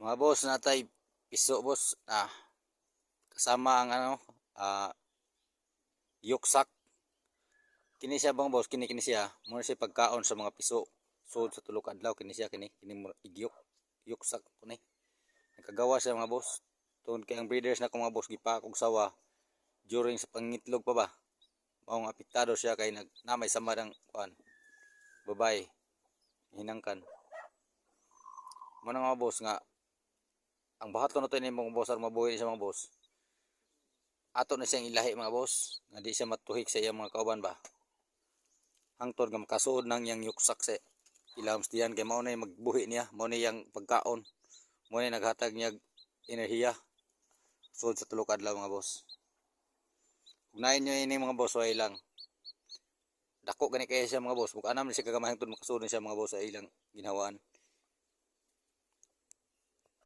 Mga boss, natay piso boss. Kasama ang yuksak. Kini siya bang boss, kini siya. Muna siya pagkaon sa mga piso. So sa tulok adlaw kini siya kini mo igyok. Yuksak kuni. Nakagawa siya mga boss. Tungod kay ang breeders na ko mga boss gipa kog sawa during sa pangitlog pa ba. Maong apektado siya kay namay sama ng kuan. Babae. Hinangkan. Muna mga boss nga ang bahaton nato ni mga boss aron mabuhi siya mga boss. Ato na siyang ilahi mga boss, nga di siya matuhik sa iyang mga kauban ba. Hangtod nga makasuod nang yang yuksak sa ilahom diyan kay mao na magbuhi niya, mao na yang pagkaon. Mao na naghatag niya enerhiya sud sa tulo ka adlaw mga boss. Ugnayan niyo ini mga boss way lang. Dako gani kay siya mga boss, mukha naman siya kagamay hangtod makasuod siya mga boss sa ilang ginhawaan.